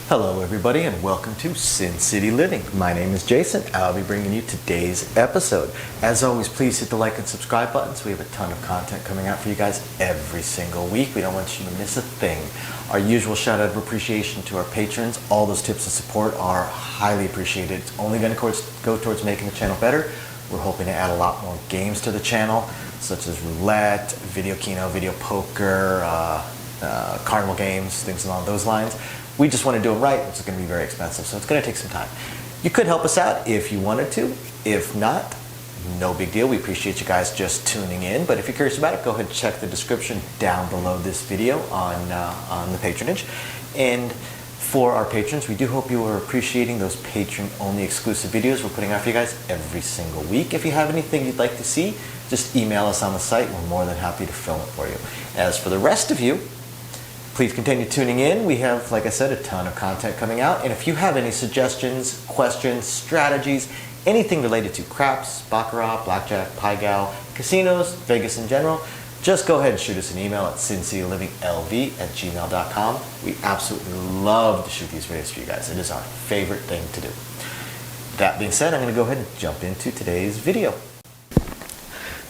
Hello everybody and welcome to Sin City Living. My name is Jason. I'll be bringing you today's episode. As always, please hit the like and subscribe buttons. We have a ton of content coming out for you guys every single week. We don't want you to miss a thing. Our usual shout out of appreciation to our patrons. All those tips and support are highly appreciated. It's only going to go towards making the channel better. We're hoping to add a lot more games to the channel, such as roulette, video keno, video poker, carnival games, things along those lines. We just want to do it right. It's going to be very expensive, so it's going to take some time. You could help us out if you wanted to. If not, no big deal. We appreciate you guys just tuning in. But if you're curious about it, go ahead and check the description down below this video on the patronage. And for our patrons, we do hope you are appreciating those patron-only exclusive videos we're putting out for you guys every single week. If you have anything you'd like to see, just email us on the site. We're more than happy to film it for you. As for the rest of you, please continue tuning in. We have, like I said, a ton of content coming out. And if you have any suggestions, questions, strategies, anything related to craps, baccarat, blackjack, pai gow, casinos, Vegas in general, just go ahead and shoot us an email at sincityliving@gmail.com. We absolutely love to shoot these videos for you guys. It is our favorite thing to do. That being said, I'm going to go ahead and jump into today's video.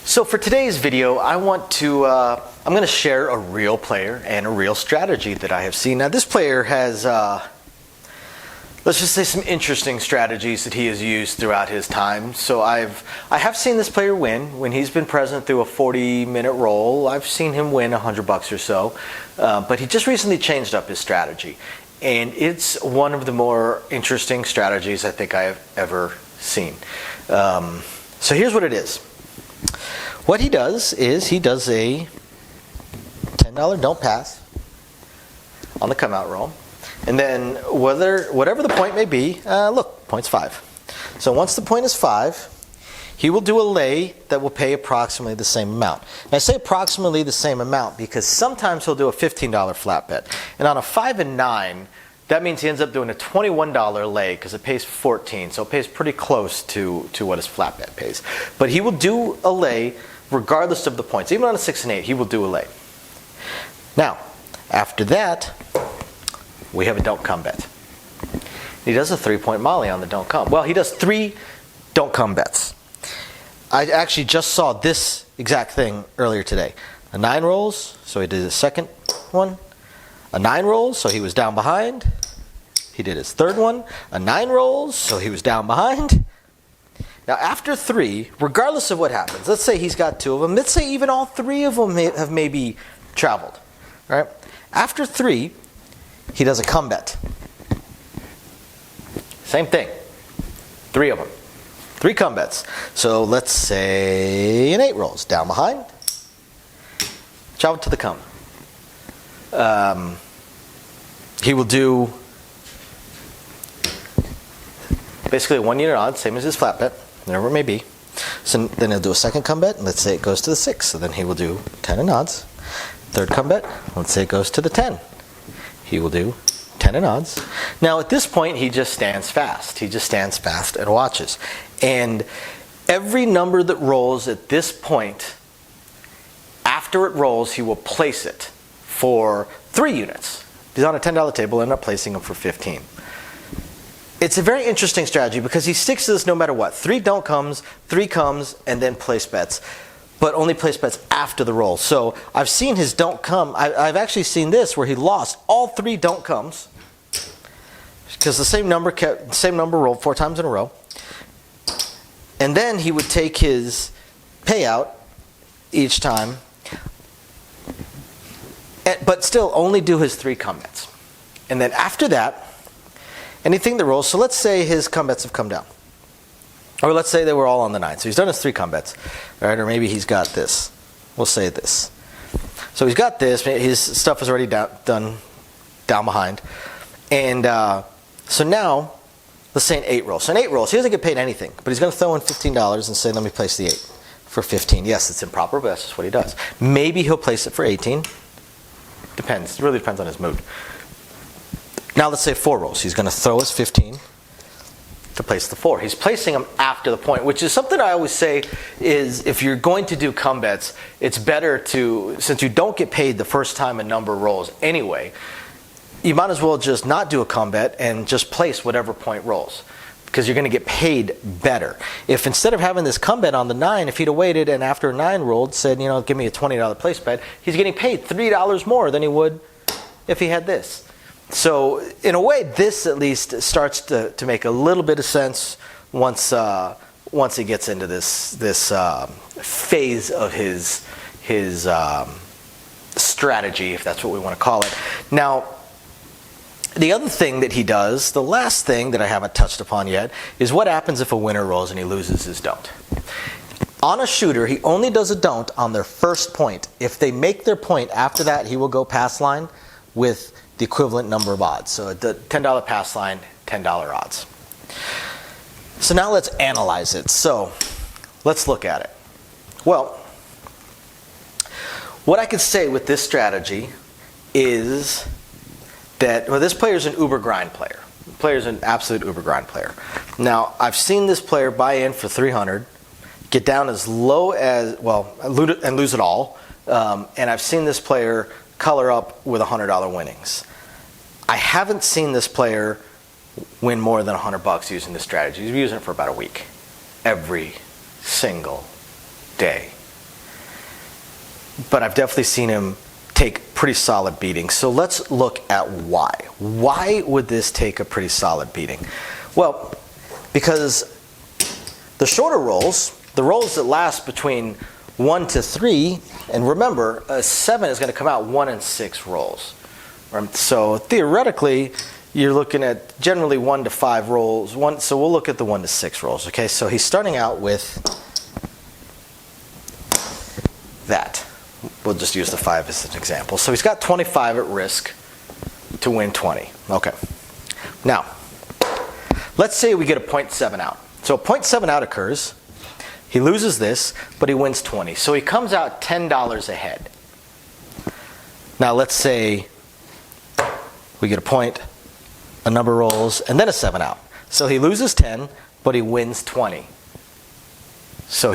So for today's video, I'm going to share a real player and a real strategy that I have seen. Now this player has, let's just say, some interesting strategies that he has used throughout his time. So I have seen this player win when he's been present through a 40-minute roll. I've seen him win $100 or so, but he just recently changed up his strategy. And it's one of the more interesting strategies I think I have ever seen. So here's what it is. What he does is he does a $10 don't pass on the come out roll, and then whatever the point may be, look, point's 5. So once the point is 5, he will do a lay that will pay approximately the same amount. And I say approximately the same amount because sometimes he'll do a $15 flat bet, and on a 5 and 9, that means he ends up doing a $21 lay because it pays 14, so it pays pretty close to what his flat bet pays. But he will do a lay regardless of the points. Even on a 6 and 8, he will do a lay. Now, after that, we have a don't come bet. He does a 3-point molly on the don't come. Well, he does 3 don't come bets. I actually just saw this exact thing earlier today. A 9 rolls, so he did his second one. A 9 rolls, so he was down behind. He did his third one. A 9 rolls, so he was down behind. Now after 3, regardless of what happens, let's say he's got 2 of them. Let's say even all 3 of them have maybe traveled. Right? After 3, he does a come bet. Same thing. 3 of them. 3 come bets. So let's say an 8 rolls. Down behind. Travel to the come. He will do basically a 1 unit odds, same as his flat bet, whatever it may be. So then he'll do a second come bet, and let's say it goes to the 6. So then he will do 10 in odds. Third come bet, let's say it goes to the 10. He will do 10 in odds. Now at this point, he just stands fast. He just stands fast and watches. And every number that rolls at this point, after it rolls, he will place it for 3 units. He's on a $10 table, end up placing them for 15. It's a very interesting strategy because he sticks to this no matter what. 3 don't comes, 3 comes, and then place bets. But only place bets after the roll. So I've seen his don't come. I've actually seen this where he lost all 3 don't comes because the same number rolled 4 times in a row. And then he would take his payout each time, but still only do his 3 come bets. And then after that, anything that rolls, so let's say his come bets have come down. Or let's say they were all on the 9. So he's done his 3 come bets. Right? Or maybe he's got this. We'll say this. So he's got this. His stuff is already done down behind. And so now, let's say an 8 roll. So an 8 rolls, he doesn't get paid anything. But he's going to throw in $15 and say, let me place the 8 for 15. Yes, it's improper, but that's just what he does. Maybe he'll place it for 18. Depends. It really depends on his mood. Now let's say 4 rolls. He's going to throw his 15 to place the 4. He's placing them after the point, which is something I always say is if you're going to do come bets, it's better to, since you don't get paid the first time a number rolls anyway, you might as well just not do a come bet and just place whatever point rolls, because you're going to get paid better. If instead of having this come bet on the 9, if he'd have waited and after 9 rolled said, you know, give me a $20 place bet, he's getting paid $3 more than he would if he had this. So in a way, this at least starts to make a little bit of sense once he gets into this phase of his strategy, if that's what we want to call it. Now, the other thing that he does, the last thing that I haven't touched upon yet, is what happens if a winner rolls and he loses his don't. On a shooter, he only does a don't on their first point. If they make their point after that, he will go pass line with the equivalent number of odds. So the $10 pass line, $10 odds. So now let's analyze it. So let's look at it. Well, what I could say with this strategy is that, well, this player is an uber grind player. The player is an absolute uber grind player. Now, I've seen this player buy in for 300, get down as low as, well, and lose it all. And I've seen this player color up with $100 winnings. I haven't seen this player win more than $100 using this strategy. He's been using it for about a week, every single day. But I've definitely seen him take pretty solid beatings. So let's look at why. Why would this take a pretty solid beating? Well, because the shorter rolls, the rolls that last between 1 to 3, and remember, a 7 is going to come out 1 in 6 rolls. So theoretically, you're looking at generally 1 to 5 rolls. So we'll look at the 1 to 6 rolls. Okay, so he's starting out with that. We'll just use the 5 as an example. So he's got 25 at risk to win 20. Okay. Now, let's say we get a 0.7 out. So a 0.7 out occurs. He loses this, but he wins 20. So he comes out $10 ahead. Now let's say we get a point, a number rolls, and then a 7 out. So he loses 10, but he wins 20. So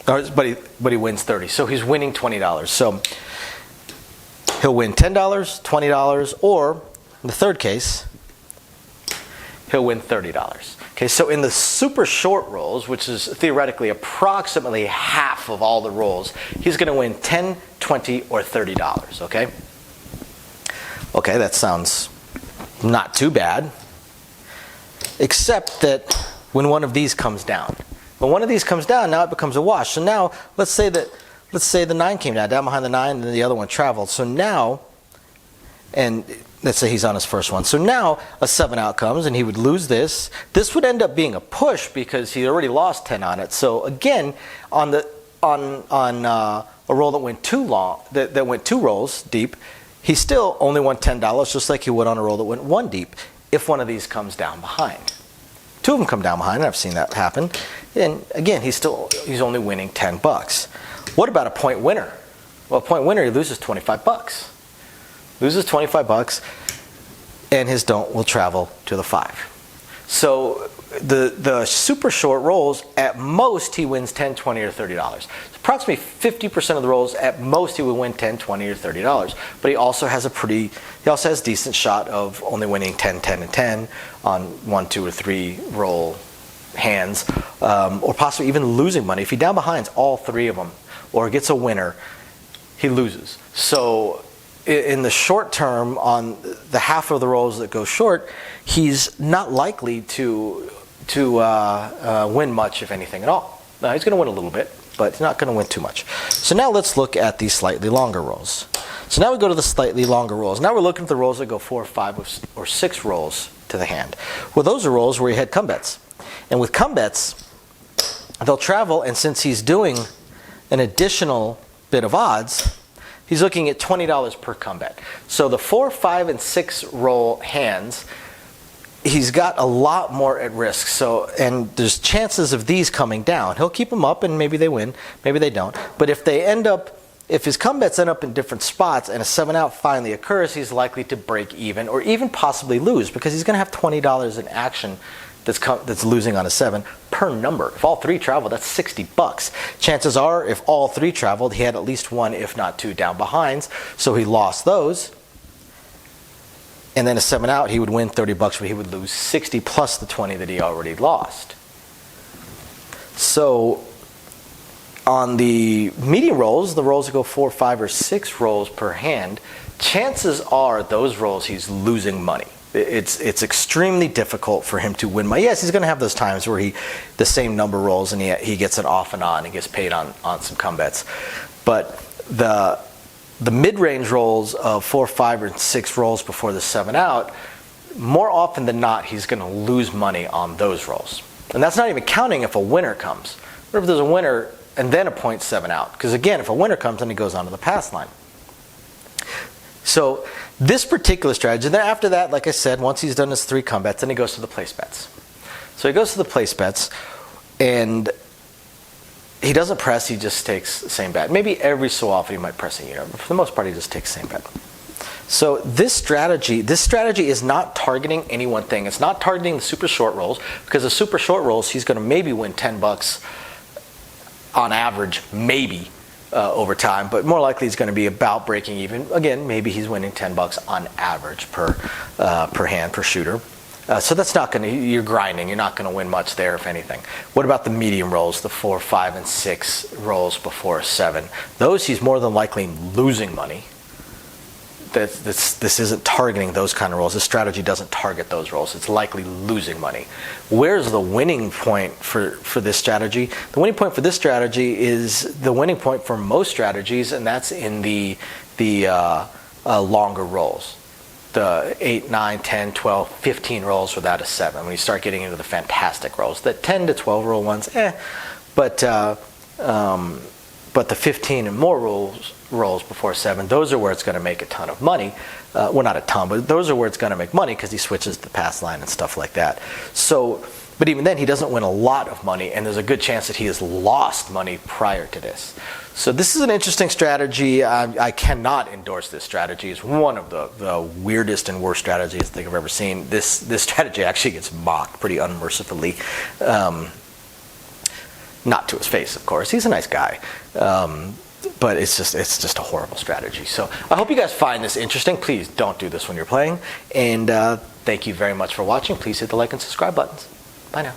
but he wins 30. So he's winning $20. So he'll win $10, $20, or in the third case, he'll win $30. Okay, so in the super short rolls, which is theoretically approximately half of all the rolls, he's going to win $10, $20, or $30. Okay? Okay, that sounds not too bad. Except that when one of these comes down. When one of these comes down, now it becomes a wash. So now, let's say the 9 came down behind the 9, and then the other one traveled. So now, and let's say he's on his first one. So now a 7 out comes, and he would lose this. This would end up being a push because he already lost 10 on it. So again, on a roll that went too long, that went 2 rolls deep, he still only won $10, just like he would on a roll that went 1 deep, if one of these comes down behind. 2 of them come down behind, and I've seen that happen. And again, he's only winning $10. What about a point winner? Well, a point winner, he loses $25. Loses $25, and his don't will travel to the 5. So the super short rolls, at most he wins $10, $20, or $30. So approximately 50% of the rolls, at most he would win $10, $20, or $30. But he also has a decent shot of only winning 10, 10, and 10 on 1, 2, or 3 roll hands, or possibly even losing money. If he down behinds all 3 of them, or gets a winner, he loses. So in the short term, on the half of the rolls that go short, he's not likely to win much, if anything at all. Now, he's going to win a little bit, but he's not going to win too much. So now let's look at the slightly longer rolls. So now we go to the slightly longer rolls. Now we're looking at the rolls that go 4, 5, or 6 rolls to the hand. Well, those are rolls where you had come bets. And with come bets, they'll travel, and since he's doing an additional bit of odds, he's looking at $20 per come bet. So the 4, 5, and 6 roll hands, he's got a lot more at risk. So, and there's chances of these coming down. He'll keep them up, and maybe they win, maybe they don't. But if his come bets end up in different spots and a 7 out finally occurs, he's likely to break even or even possibly lose, because he's going to have $20 in action that's losing on a 7 per number. If all 3 travel, that's $60. Chances are, if all 3 traveled, he had at least 1, if not 2, down behinds. So he lost those. and then a 7 out, he would win 30 bucks, but he would lose 60 plus the 20 that he already lost. So on the medium rolls, the rolls that go 4, 5, or 6 rolls per hand, chances are those rolls he's losing money. It's extremely difficult for him to win money. Yes, he's going to have those times where the same number rolls and he gets it off and on. He gets paid on some come bets. But the mid-range rolls of 4, 5, or 6 rolls before the 7 out, more often than not, he's going to lose money on those rolls. And that's not even counting if a winner comes. Or if there's a winner and then a 0.7 out. Because again, if a winner comes, then he goes on to the pass line. So this particular strategy, then after that, like I said, once he's done his 3 come bets, then he goes to the place bets. So he goes to the place bets, and he doesn't press, he just takes the same bet. Maybe every so often he might press a unit, but for the most part he just takes the same bet. So this strategy is not targeting any one thing. It's not targeting the super short rolls, because the super short rolls, he's going to maybe win 10 bucks on average, maybe. Over time, but more likely he's going to be about breaking even. Again, maybe he's winning 10 bucks on average per hand, per shooter. So that's not going to, you're grinding, you're not going to win much there, if anything. What about the medium rolls, the 4, 5, and 6 rolls before a 7? Those he's more than likely losing money. This isn't targeting those kind of rolls. This strategy doesn't target those rolls. It's likely losing money. Where's the winning point for this strategy? The winning point for this strategy is the winning point for most strategies, and that's in the longer rolls. The 8, 9, 10, 12, 15 rolls without a 7. When you start getting into the fantastic rolls. The 10 to 12 roll ones, but the 15 and more rolls before 7, those are where it's going to make a ton of money. Well, not a ton, but those are where it's going to make money because he switches the pass line and stuff like that. So, but even then, he doesn't win a lot of money, and there's a good chance that he has lost money prior to this. So this is an interesting strategy. I cannot endorse this strategy. It's one of the weirdest and worst strategies I think I've ever seen. This strategy actually gets mocked pretty unmercifully. Not to his face, of course. He's a nice guy. But it's just a horrible strategy. So I hope you guys find this interesting. Please don't do this when you're playing. And thank you very much for watching. Please hit the like and subscribe buttons. Bye now.